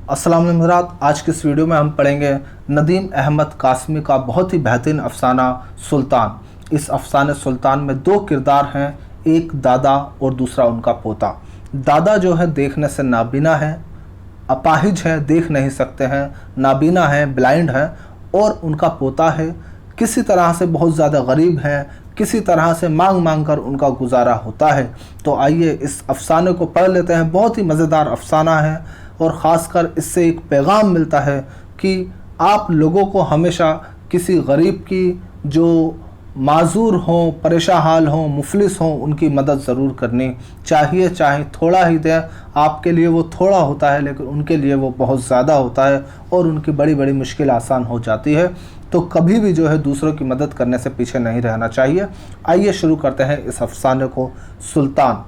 अस्सलाम वालेकुम हज़रात। आज की इस वीडियो में हम पढ़ेंगे नदीम अहमद कासमी का बहुत ही बेहतरीन अफसाना सुल्तान। इस अफसाने सुल्तान में दो किरदार हैं, एक दादा और दूसरा उनका पोता। दादा जो है देखने से नाबीना है, अपाहिज है, देख नहीं सकते हैं, नाबीना है, ब्लाइंड है। और उनका पोता है किसी तरह से बहुत ज़्यादा गरीब है, किसी तरह से मांग मांग कर उनका गुजारा होता है। तो आइए इस अफसाने को पढ़ लेते हैं। बहुत ही मज़ेदार अफसाना है और ख़ासकर इससे एक पैगाम मिलता है कि आप लोगों को हमेशा किसी गरीब की जो माजूर हों, परेशान हाल हों, मुफलिस हों, उनकी मदद ज़रूर करनी चाहिए। चाहे थोड़ा ही दें, आपके लिए वो थोड़ा होता है लेकिन उनके लिए वो बहुत ज़्यादा होता है और उनकी बड़ी बड़ी मुश्किल आसान हो जाती है। तो कभी भी जो है दूसरों की मदद करने से पीछे नहीं रहना चाहिए। आइए शुरू करते हैं इस अफसाने को। सुल्तान।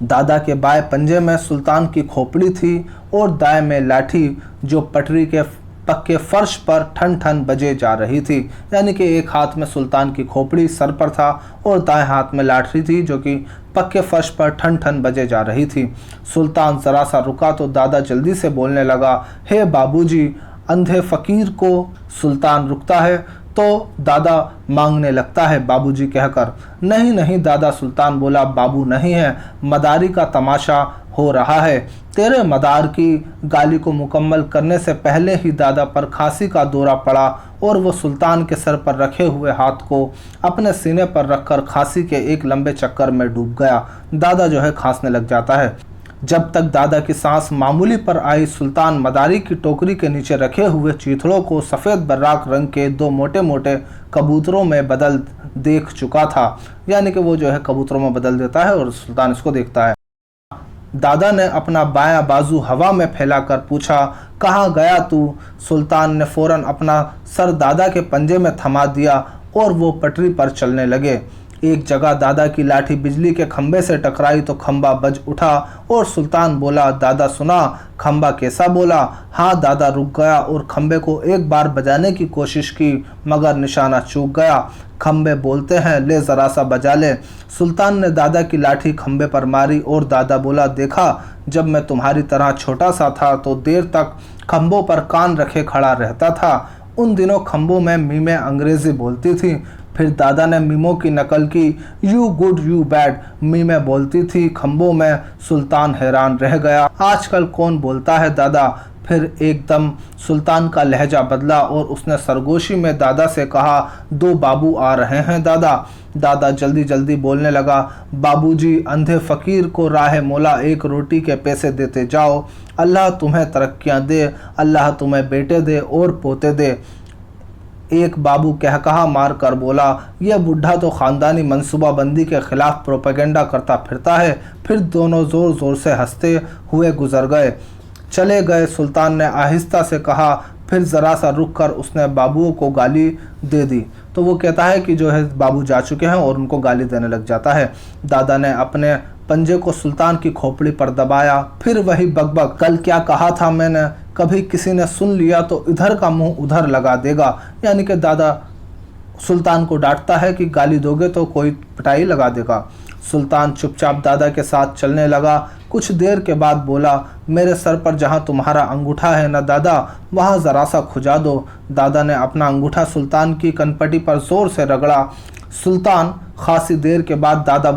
दादा के बाएं पंजे में सुल्तान की खोपड़ी थी और दाएं में लाठी जो पटरी के पक्के फर्श पर ठन ठन बजे जा रही थी। यानी कि एक हाथ में सुल्तान की खोपड़ी सर पर था और दाएं हाथ में लाठी थी जो कि पक्के फर्श पर ठन ठन बजे जा रही थी। सुल्तान ज़रा सा रुका तो दादा जल्दी से बोलने लगा, हे बाबूजी, अंधे फ़कीर को। सुल्तान रुकता है तो दादा मांगने लगता है बाबूजी कहकर। नहीं नहीं दादा, सुल्तान बोला, बाबू नहीं है, मदारी का तमाशा हो रहा है। तेरे मदार की गाली को मुकम्मल करने से पहले ही दादा पर खांसी का दौरा पड़ा और वो सुल्तान के सर पर रखे हुए हाथ को अपने सीने पर रखकर खांसी के एक लंबे चक्कर में डूब गया। दादा जो है खांसने लग जाता है। जब तक दादा की सांस मामूली पर आई, सुल्तान मदारी की टोकरी के नीचे रखे हुए चीथड़ों को सफ़ेद बर्राक रंग के दो मोटे मोटे कबूतरों में बदल देख चुका था। यानी कि वो जो है कबूतरों में बदल देता है और सुल्तान इसको देखता है। दादा ने अपना बायां बाजू हवा में फैलाकर पूछा, कहाँ गया तू? सुल्तान ने फ़ौरन अपना सर दादा के पंजे में थमा दिया और वो पटरी पर चलने लगे। एक जगह दादा की लाठी बिजली के खंबे से टकराई तो खंबा बज उठा और सुल्तान बोला, दादा सुना? खंबा कैसा? बोला, हाँ। दादा रुक गया और खंबे को एक बार बजाने की कोशिश की मगर निशाना चूक गया। खंबे बोलते हैं, ले ज़रा सा बजा ले। सुल्तान ने दादा की लाठी खंबे पर मारी और दादा बोला, देखा, जब मैं तुम्हारी तरह छोटा सा था तो देर तक खंबों पर कान रखे खड़ा रहता था। उन दिनों खंबों में मीमें अंग्रेज़ी बोलती थी। फिर दादा ने मीमों की नकल की, यू गुड यू बैड मीमें बोलती थी खंबों में। सुल्तान हैरान रह गया, आजकल कौन बोलता है दादा? फिर एकदम सुल्तान का लहजा बदला और उसने सरगोशी में दादा से कहा, दो बाबू आ रहे हैं दादा। दादा जल्दी जल्दी बोलने लगा, बाबूजी, अंधे फ़कीर को राह मौला एक रोटी के पैसे देते जाओ। अल्लाह तुम्हें तरक्कियाँ दे, अल्लाह तुम्हें बेटे दे और पोते दे। एक बाबू कहकहा मार कर बोला, यह बुढ़ा तो ख़ानदानी मनसूबाबंदी के ख़िलाफ़ प्रोपेगेंडा करता फिरता है। फिर दोनों ज़ोर ज़ोर से हंसते हुए गुजर गए, चले गए। सुल्तान ने आहिस्ता से कहा। फिर ज़रा सा रुक कर उसने बाबुओं को गाली दे दी। तो वो कहता है कि जो है बाबू जा चुके हैं और उनको गाली देने लग जाता है। दादा ने अपने पंजे को सुल्तान की खोपड़ी पर दबाया। फिर वही बकबक, कल क्या कहा था मैंने? कभी किसी ने सुन लिया तो इधर का मुंह उधर लगा देगा। यानी कि दादा सुल्तान को डांटता है कि गाली दोगे तो कोई पिटाई लगा देगा। सुल्तान चुपचाप दादा के साथ चलने लगा। कुछ देर के बाद बोला, मेरे सर पर जहाँ तुम्हारा अंगूठा है ना दादा, वहाँ ज़रा सा खुजा दो। दादा ने अपना अंगूठा सुल्तान की कनपटी पर ज़ोर से रगड़ा। सुल्तान खासी देर के बाद दादा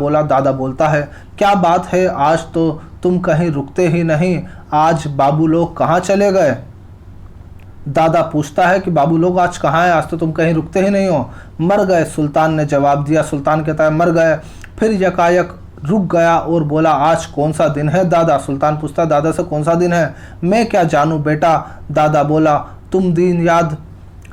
बोलता है, क्या बात है, आज तो तुम कहीं रुकते ही नहीं, आज बाबू लोग कहाँ चले गए? दादा पूछता है कि बाबू लोग आज कहाँ हैं, आज तो तुम कहीं रुकते ही नहीं हो। मर गए, सुल्तान ने जवाब दिया। सुल्तान कहता है, मर गए। फिर यकायक रुक गया और बोला, आज कौन सा दिन है दादा? सुल्तान पूछता है दादा से, कौन सा दिन है? मैं क्या जानूं बेटा? दादा बोला, तुम दिन याद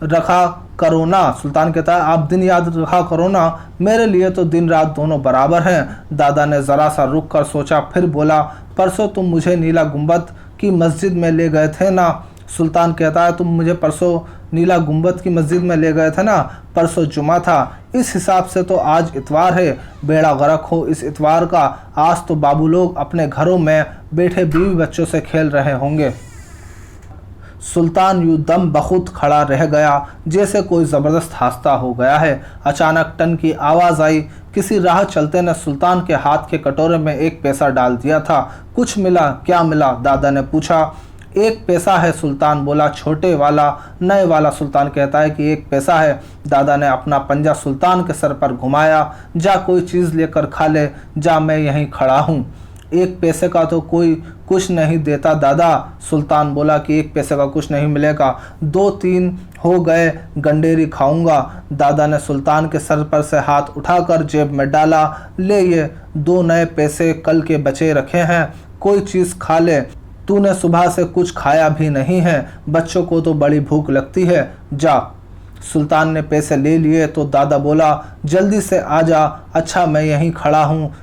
रखा करो ना। सुल्तान कहता है, आप दिन याद रखा करो ना, मेरे लिए तो दिन रात दोनों बराबर हैं। दादा ने ज़रा सा रुक कर सोचा, फिर बोला, परसों तुम मुझे नीला गुंबद की मस्जिद में ले गए थे ना। सुल्तान कहता है, तुम मुझे परसों नीला गुंबद की मस्जिद में ले गए थे ना? परसों जुमा था, इस हिसाब से तो आज इतवार है। बेड़ा गर्क हो इस इतवार का, आज तो बाबू लोग अपने घरों में बैठे बीवी बच्चों से खेल रहे होंगे। सुल्तान यूं दम बखुद खड़ा रह गया जैसे कोई ज़बरदस्त हादसा हो गया है। अचानक टन की आवाज़ आई। किसी राह चलते ने सुल्तान के हाथ के कटोरे में एक पैसा डाल दिया था। कुछ मिला? क्या मिला? दादा ने पूछा। एक पैसा है, सुल्तान बोला। छोटे वाला नए वाला सुल्तान कहता है कि एक पैसा है। दादा ने अपना पंजा सुल्तान के सर पर घुमाया। जा कोई चीज़ लेकर खा ले, जा मैं यहीं खड़ा हूँ। एक पैसे का तो कोई कुछ नहीं देता दादा। सुल्तान बोला कि एक पैसे का कुछ नहीं मिलेगा, 2-3 हो गए गंडेरी खाऊंगा। दादा ने सुल्तान के सर पर से हाथ उठाकर जेब में डाला। ले ये 2 नए पैसे कल के बचे रखे हैं, कोई चीज़ खा ले, तूने सुबह से कुछ खाया भी नहीं है, बच्चों को तो बड़ी भूख लगती है, जा। सुल्तान ने पैसे ले लिए तो दादा बोला जल्दी से आ जा। अच्छा मैं यहीं खड़ा हूँ।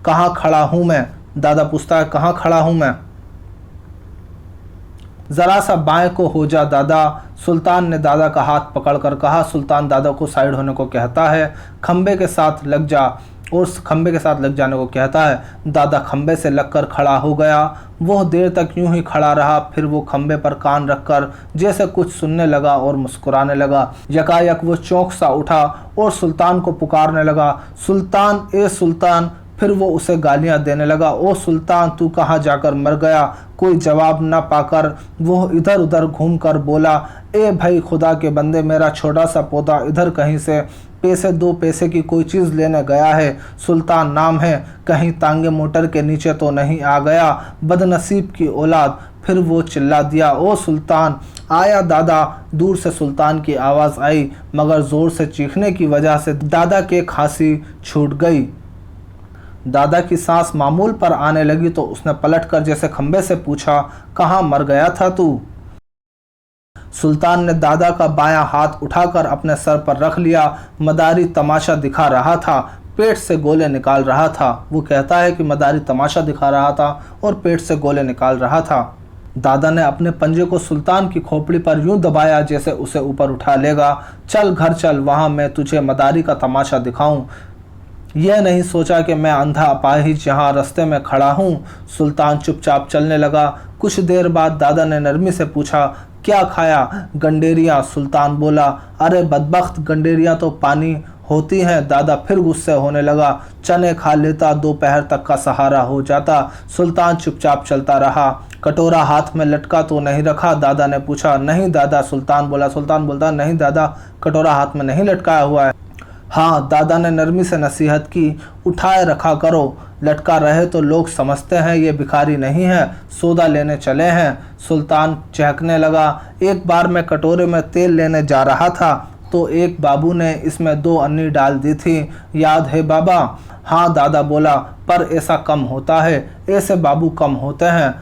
कहाँ खड़ा हूँ मैं? दादा पूछता है कहाँ खड़ा हूँ मैं? जरा सा बाएं को हो जा दादा। सुल्तान ने दादा का हाथ पकड़कर कहा। सुल्तान दादा को साइड होने को कहता है। खंबे के साथ लग जा, और खंबे के साथ लग जाने को कहता है। दादा खंबे से लगकर खड़ा हो गया। वह देर तक यूं ही खड़ा रहा, फिर वो खंबे पर कान रखकर जैसे कुछ सुनने लगा और मुस्कुराने लगा। यकायक वो चौंक सा उठा और सुल्तान को पुकारने लगा, सुल्तान ए सुल्तान। फिर वो उसे गालियां देने लगा, ओ सुल्तान तू कहाँ जाकर मर गया? कोई जवाब न पाकर वो इधर उधर घूमकर बोला, ए भाई खुदा के बंदे, मेरा छोटा सा पौधा इधर कहीं से पैसे 2 पैसे की कोई चीज़ लेने गया है। सुल्तान नाम है, कहीं तांगे मोटर के नीचे तो नहीं आ गया, बदनसीब की औलाद। फिर वो चिल्ला दिया, ओ सुल्तान। आया दादा। दूर से सुल्तान की आवाज़ आई, मगर ज़ोर से चीखने की वजह से दादा के खांसी छूट गई। दादा की सांस मामूल पर आने लगी तो उसने पलटकर जैसे खंबे से पूछा, कहाँ मर गया था तू? सुल्तान ने दादा का बायां हाथ उठाकर अपने सर पर रख लिया। मदारी तमाशा दिखा रहा था, पेट से गोले निकाल रहा था। वो कहता है कि मदारी तमाशा दिखा रहा था और पेट से गोले निकाल रहा था। दादा ने अपने पंजे को सुल्तान की खोपड़ी पर यूं दबाया जैसे उसे ऊपर उठा लेगा। चल घर चल, वहां मैं तुझे मदारी का तमाशा दिखाऊं। यह नहीं सोचा कि मैं अंधा अपाहिज यहाँ रास्ते में खड़ा हूँ। सुल्तान चुपचाप चलने लगा। कुछ देर बाद दादा ने नरमी से पूछा, क्या खाया? गंडेरियाँ। सुल्तान बोला, अरे बदबख्त, गंडेरियाँ तो पानी होती हैं। दादा फिर गुस्से होने लगा। चने खा लेता, दोपहर तक का सहारा हो जाता। सुल्तान चुपचाप चलता रहा। कटोरा हाथ में लटका तो नहीं रखा? दादा ने पूछा। नहीं दादा, सुल्तान बोला। सुल्तान बोलता, नहीं दादा, कटोरा हाथ में नहीं लटकाया हुआ है। हाँ, दादा ने नरमी से नसीहत की, उठाए रखा करो, लटका रहे तो लोग समझते हैं ये भिखारी नहीं है, सौदा लेने चले हैं। सुल्तान चहकने लगा। एक बार मैं कटोरे में तेल लेने जा रहा था तो एक बाबू ने इसमें 2 अन्नी डाल दी थी, याद है बाबा? हाँ दादा बोला, पर ऐसा कम होता है, ऐसे बाबू कम होते हैं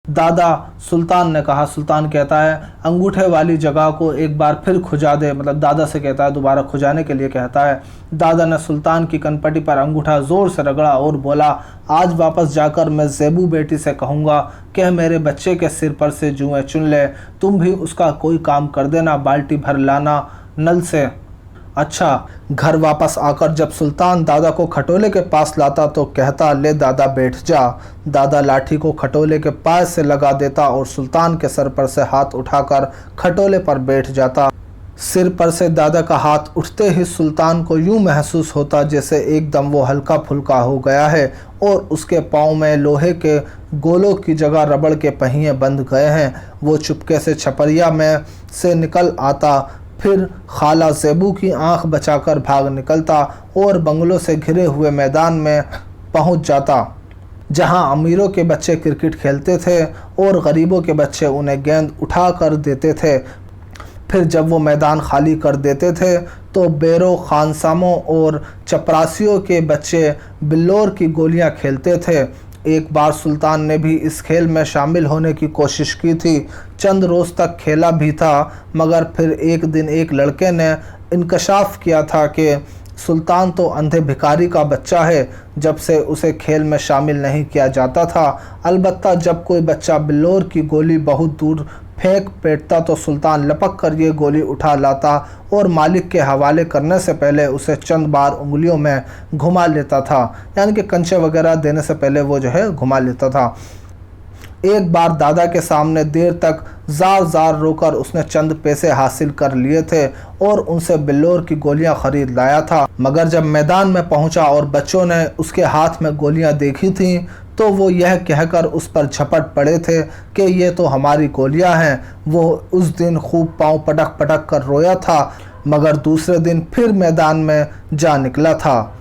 दादा। सुल्तान ने कहा। सुल्तान कहता है, अंगूठे वाली जगह को एक बार फिर खुजा दे, मतलब दादा से कहता है, दोबारा खुजाने के लिए कहता है। दादा ने सुल्तान की कनपटी पर अंगूठा जोर से रगड़ा और बोला, आज वापस जाकर मैं ज़ेबू बेटी से कहूँगा कि मेरे बच्चे के सिर पर से जुएं चुन ले, तुम भी उसका कोई काम कर देना, बाल्टी भर लाना नल से। अच्छा। घर वापस आकर जब सुल्तान दादा को खटोले के पास लाता तो कहता, ले दादा बैठ जा। दादा लाठी को खटोले के पास से लगा देता और सुल्तान के सर पर से हाथ उठाकर खटोले पर बैठ जाता। सिर पर से दादा का हाथ उठते ही सुल्तान को यूं महसूस होता जैसे एकदम वो हल्का फुल्का हो गया है और उसके पाँव में लोहे के गोलों की जगह रबड़ के पहिए बंध गए हैं। वो चुपके से छपरिया में से निकल आता, फिर खाला ज़ेबू की आंख बचाकर भाग निकलता और बंगलों से घिरे हुए मैदान में पहुंच जाता, जहां अमीरों के बच्चे क्रिकेट खेलते थे और गरीबों के बच्चे उन्हें गेंद उठा कर देते थे। फिर जब वो मैदान खाली कर देते थे तो बेरों, खानसामों और चपरासियों के बच्चे बिल्लोर की गोलियां खेलते थे। एक बार सुल्तान ने भी इस खेल में शामिल होने की कोशिश की थी, चंद रोज़ तक खेला भी था, मगर फिर एक दिन एक लड़के ने इंकशाफ किया था कि सुल्तान तो अंधे भिखारी का बच्चा है, जब से उसे खेल में शामिल नहीं किया जाता था। अलबत्ता जब कोई बच्चा बिल्लोर की गोली बहुत दूर फेंक पेटता तो सुल्तान लपक कर ये गोली उठा लाता और मालिक के हवाले करने से पहले उसे चंद बार उंगलियों में घुमा लेता था, यानी कि कंचे वगैरह देने से पहले वो जो है घुमा लेता था। एक बार दादा के सामने देर तक जार जार रोकर उसने चंद पैसे हासिल कर लिए थे और उनसे बिल्लोर की गोलियां खरीद लाया था, मगर जब मैदान में पहुंचा और बच्चों ने उसके हाथ में गोलियां देखी थीं तो वो यह कहकर उस पर झपट पड़े थे कि ये तो हमारी गोलियां हैं। वो उस दिन खूब पांव पटक पटक कर रोया था, मगर दूसरे दिन फिर मैदान में जा निकला था।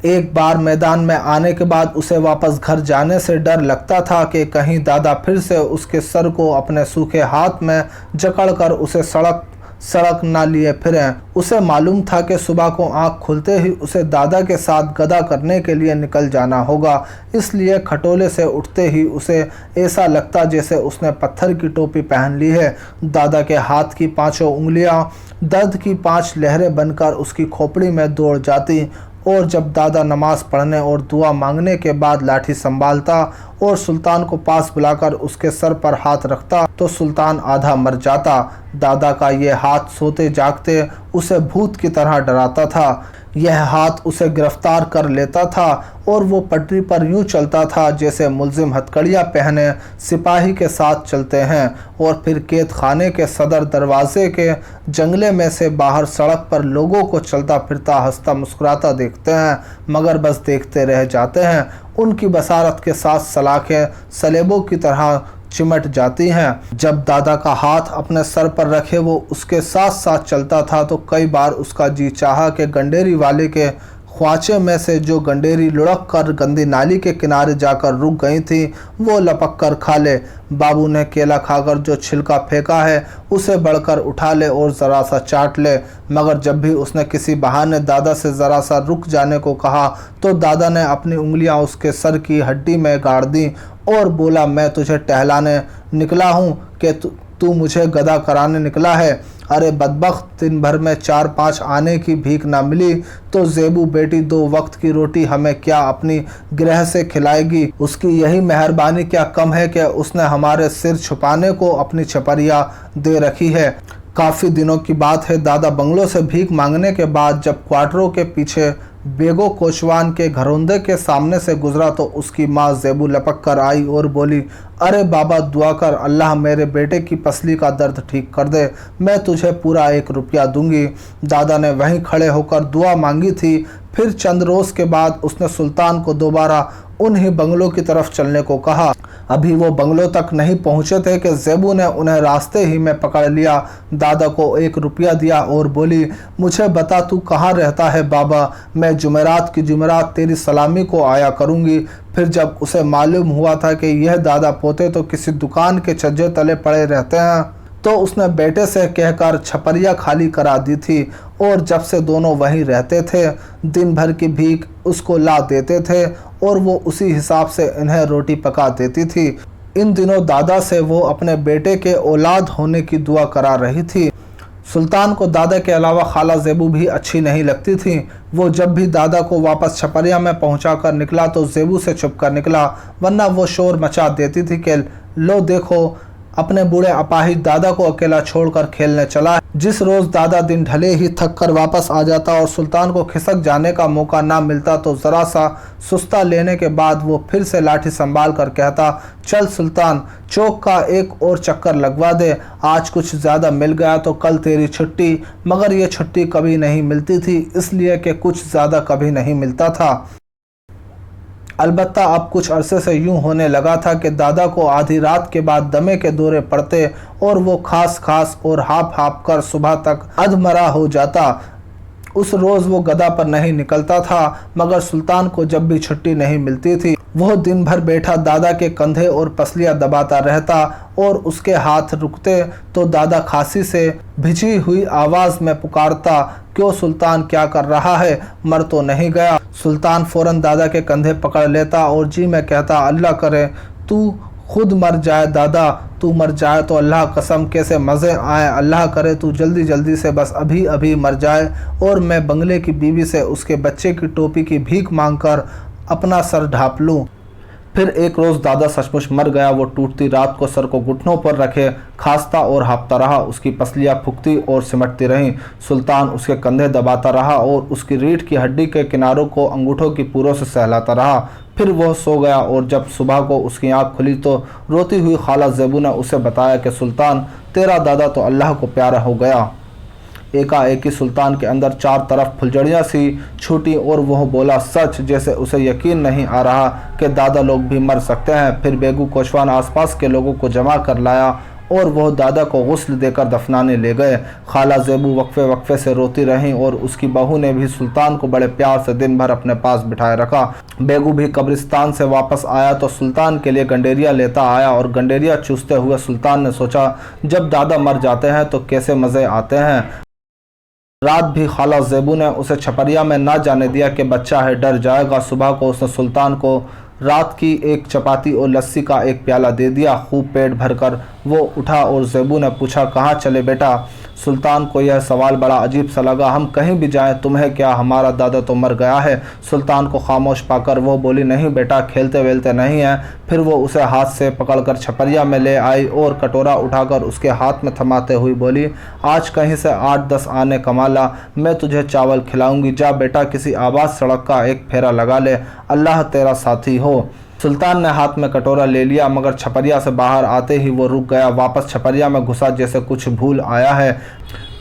एक बार मैदान में आने के बाद उसे वापस घर जाने से डर लगता था कि कहीं दादा फिर से उसके सर को अपने सूखे हाथ में जकड़कर उसे सड़क ना लिए फिरें। उसे मालूम था कि सुबह को आंख खुलते ही उसे दादा के साथ गदा करने के लिए निकल जाना होगा। इसलिए खटोले से उठते ही उसे ऐसा लगता जैसे उसने पत्थर की टोपी पहन ली है। दादा के हाथ की पांचों उंगलियां दर्द की 5 लहरें बनकर उसकी खोपड़ी में दौड़ जाती, और जब दादा नमाज पढ़ने और दुआ मांगने के बाद लाठी संभालता और सुल्तान को पास बुलाकर उसके सर पर हाथ रखता तो सुल्तान आधा मर जाता। दादा का ये हाथ सोते जागते उसे भूत की तरह डराता था। यह हाथ उसे गिरफ्तार कर लेता था और वो पटरी पर यूं चलता था जैसे मुलजिम हथकड़ियाँ पहने सिपाही के साथ चलते हैं, और फिर कैद खाने के सदर दरवाजे के जंगले में से बाहर सड़क पर लोगों को चलता फिरता हंसता मुस्कुराता देखते हैं, मगर बस देखते रह जाते हैं। उनकी बसारत के साथ सलाखें सलेबों की तरह चिमट जाती हैं। जब दादा का हाथ अपने सर पर रखे वो उसके साथ साथ चलता था तो कई बार उसका जी चाहा कि गंडेरी वाले के ख्वाचे में से जो गंडेरी लुढ़क कर गंदी नाली के किनारे जाकर रुक गई थी वो लपक कर खा ले। बाबू ने केला खाकर जो छिलका फेंका है उसे बढ़कर उठा ले और ज़रा सा चाट ले, मगर जब भी उसने किसी बहाने दादा से ज़रा सा रुक जाने को कहा तो दादा ने अपनी उंगलियां उसके सर की हड्डी में गाड़ दी और बोला, मैं तुझे टहलाने निकला हूँ कि तू मुझे गदा कराने निकला है। अरे बदबख्त, दिन भर में 4-5 आने की भीख ना मिली तो ज़ेबू बेटी 2 वक्त की रोटी हमें क्या अपनी गृह से खिलाएगी। उसकी यही मेहरबानी क्या कम है कि उसने हमारे सिर छुपाने को अपनी छपरिया दे रखी है। काफ़ी दिनों की बात है, दादा बंगलों से भीख मांगने के बाद जब क्वार्टरों के पीछे बेगो कोचवान के घरौंदे के सामने से गुजरा तो उसकी माँ ज़ेबू लपक कर आई और बोली, अरे बाबा दुआ कर, अल्लाह मेरे बेटे की पसली का दर्द ठीक कर दे, मैं तुझे पूरा 1 रुपया दूंगी। दादा ने वहीं खड़े होकर दुआ मांगी थी। फिर चंद रोज़ के बाद उसने सुल्तान को दोबारा उन्हीं बंगलों की तरफ चलने को कहा। अभी वो बंगलों तक नहीं पहुंचे थे कि ज़ेबू ने उन्हें रास्ते ही में पकड़ लिया, दादा को 1 रुपया दिया और बोली, मुझे बता तू कहाँ रहता है बाबा, मैं जुमेरात की जुमेरात तेरी सलामी को आया करूँगी। फिर जब उसे मालूम हुआ था कि यह दादा पोते तो किसी दुकान के छज्जे तले पड़े रहते हैं तो उसने बेटे से कहकर छपरिया खाली करा दी थी, और जब से दोनों वहीं रहते थे दिन भर की भीख उसको ला देते थे और वो उसी हिसाब से इन्हें रोटी पका देती थी। इन दिनों दादा से वो अपने बेटे के औलाद होने की दुआ करा रही थी। सुल्तान को दादा के अलावा खाला ज़ेबू भी अच्छी नहीं लगती थी। वो जब भी दादा को वापस छपरिया में पहुंचा कर निकला तो ज़ेबू से छुप कर निकला, वरना वो शोर मचा देती थी कि लो देखो अपने बूढ़े अपाहिज दादा को अकेला छोड़कर खेलने चला। जिस रोज़ दादा दिन ढले ही थक कर वापस आ जाता और सुल्तान को खिसक जाने का मौका ना मिलता तो ज़रा सा सुस्ता लेने के बाद वो फिर से लाठी संभाल कर कहता, चल सुल्तान, चौक का एक और चक्कर लगवा दे, आज कुछ ज़्यादा मिल गया तो कल तेरी छुट्टी। मगर ये छुट्टी कभी नहीं मिलती थी, इसलिए कि कुछ ज़्यादा कभी नहीं मिलता था। अलबत्ता अब कुछ अरसे से यूं होने लगा था कि दादा को आधी रात के बाद दमे के दौरे पड़ते और वो खास और हाँप कर सुबह तक अधमरा हो जाता। उस रोज़ वो गदा पर नहीं निकलता था, मगर सुल्तान को जब भी छुट्टी नहीं मिलती थी वह दिन भर बैठा दादा के कंधे और पसलियाँ दबाता रहता, और उसके हाथ रुकते तो दादा खांसी से भिजी हुई आवाज़ में पुकारता, क्यों सुल्तान, क्या कर रहा है, मर तो नहीं गया। सुल्तान फ़ौरन दादा के कंधे पकड़ लेता और जी में कहता, अल्लाह करे तू खुद मर जाए दादा, तू मर जाए तो अल्लाह कसम कैसे मज़े आए, अल्लाह करे तू जल्दी जल्दी से बस अभी अभी मर जाए और मैं बंगले की बीवी से उसके बच्चे की टोपी की भीख मांगकर अपना सर ढाँप लूँ। फिर एक रोज़ दादा सचमुच मर गया। वो टूटती रात को सर को घुटनों पर रखे खांसता और हाँफता रहा, उसकी पसलियाँ फूकती और सिमटती रहीं। सुल्तान उसके कंधे दबाता रहा और उसकी रीढ़ की हड्डी के किनारों को अंगूठों की पूरों से सहलाता रहा। फिर वह सो गया और जब सुबह को उसकी आँख खुली तो रोती हुई खाला ज़ेबू ने उसे बताया कि सुल्तान, तेरा दादा तो अल्लाह को प्यारा हो गया। एकाएक ही सुल्तान के अंदर चार तरफ फुलझड़ियाँ सी छूटी और वह बोला सच, जैसे उसे यकीन नहीं आ रहा कि दादा लोग भी मर सकते हैं। फिर बेगू कोशवान आसपास के लोगों को जमा कर लाया और वह दादा को गुस्ल देकर दफनाने ले गए। खाला ज़ेबू वक्फे वक्फे से रोती रहीं और उसकी बहू ने भी सुल्तान को बड़े प्यार से दिन भर अपने पास बिठाए रखा। बेगू भी कब्रिस्तान से वापस आया तो सुल्तान के लिए गंडेरिया लेता आया और गंडेरिया चूसते हुए सुल्तान ने सोचा, जब दादा मर जाते हैं तो कैसे मज़े आते हैं। रात भी खाला ज़ेबू ने उसे छपरिया में ना जाने दिया कि बच्चा है, डर जाएगा। सुबह को उसने सुल्तान को रात की एक चपाती और लस्सी का एक प्याला दे दिया। खूब पेट भरकर वो उठा और ज़ेबू ने पूछा, कहाँ चले बेटा? सुल्तान को यह सवाल बड़ा अजीब सा लगा। हम कहीं भी जाएं, तुम्हें क्या, हमारा दादा तो मर गया है। सुल्तान को खामोश पाकर वो बोली, नहीं बेटा, खेलते वेलते नहीं हैं। फिर वो उसे हाथ से पकड़कर छपरिया में ले आई और कटोरा उठाकर उसके हाथ में थमाते हुए बोली, आज कहीं से 8-10 आने कमा ला, मैं तुझे चावल खिलाऊंगी। जा बेटा, किसी आबाद सड़क का एक फेरा लगा ले, अल्लाह तेरा साथी हो। सुल्तान ने हाथ में कटोरा ले लिया, मगर छपरिया से बाहर आते ही वो रुक गया। वापस छपरिया में घुसा जैसे कुछ भूल आया है।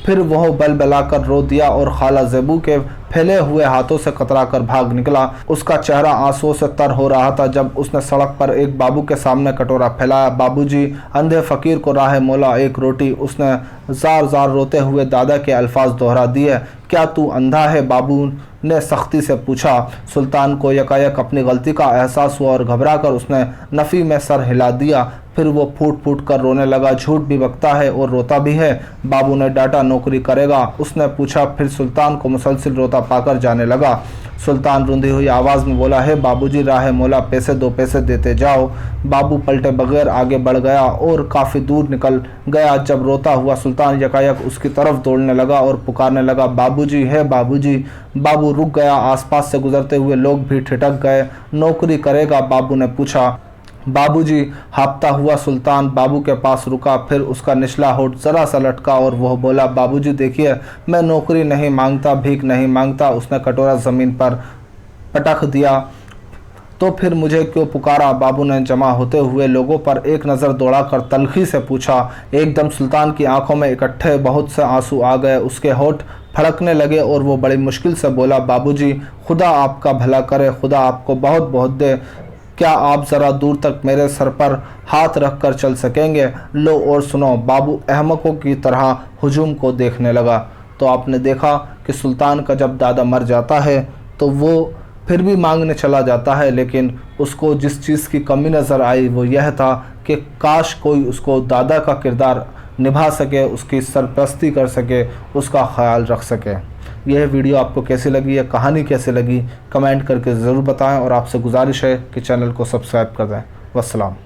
फिर वह बलबलाकर रो दिया और खाला ज़ेबू के फैले हुए हाथों से कतरा कर भाग निकला। उसका चेहरा आंसुओं से तर हो रहा था जब उसने सड़क पर एक बाबू के सामने कटोरा फैलाया। बाबूजी, अंधे फ़कीर को राह मौला एक रोटी। उसने ज़ार ज़ार रोते हुए दादा के अल्फाज दोहरा दिए। क्या तू अंधा है? बाबू ने सख्ती से पूछा। सुल्तान को यकायक अपनी गलती का एहसास हुआ और घबरा कर उसने नफ़ी में सर हिला दिया। फिर वो फूट फूट कर रोने लगा। झूठ भी बकता है और रोता भी है। बाबू ने डांटा, नौकरी करेगा? उसने पूछा। फिर सुल्तान को मुसलसिल रोता पाकर जाने लगा। सुल्तान रुंधी हुई आवाज़ में बोला, है बाबूजी, राह मौला, पैसे दो, पैसे देते जाओ। बाबू पलटे बगैर आगे बढ़ गया और काफ़ी दूर निकल गया। जब रोता हुआ सुल्तान यकायक उसकी तरफ दौड़ने लगा और पुकारने लगा, बाबूजी, है बाबूजी। बाबू रुक गया। आसपास से गुजरते हुए लोग भी ठिठक गए। नौकरी करेगा? बाबू ने पूछा। बाबूजी, हाँफता हुआ सुल्तान बाबू के पास रुका। फिर उसका निचला होठ जरा सा लटका और वह बोला, बाबूजी देखिए, मैं नौकरी नहीं मांगता, भीख नहीं मांगता। उसने कटोरा ज़मीन पर पटक दिया। तो फिर मुझे क्यों पुकारा? बाबू ने जमा होते हुए लोगों पर एक नज़र दौड़ाकर तल्खी से पूछा। एकदम सुल्तान की आंखों में इकट्ठे बहुत से आंसू आ गए। उसके होठ फड़कने लगे और वो बड़ी मुश्किल से बोला, बाबूजी, खुदा आपका भला करे, खुदा आपको बहुत बहुत दे। क्या आप ज़रा दूर तक मेरे सर पर हाथ रख कर चल सकेंगे? लो और सुनो। बाबू अहमकों की तरह हुजूम को देखने लगा। तो आपने देखा कि सुल्तान का जब दादा मर जाता है तो वो फिर भी मांगने चला जाता है, लेकिन उसको जिस चीज़ की कमी नज़र आई वो यह था कि काश कोई उसको दादा का किरदार निभा सके, उसकी सरपरस्ती कर सके, उसका ख्याल रख सके। यह वीडियो आपको कैसी लगी, यह कहानी कैसी लगी, कमेंट करके ज़रूर बताएं और आपसे गुजारिश है कि चैनल को सब्सक्राइब कर दें। वस्सलाम।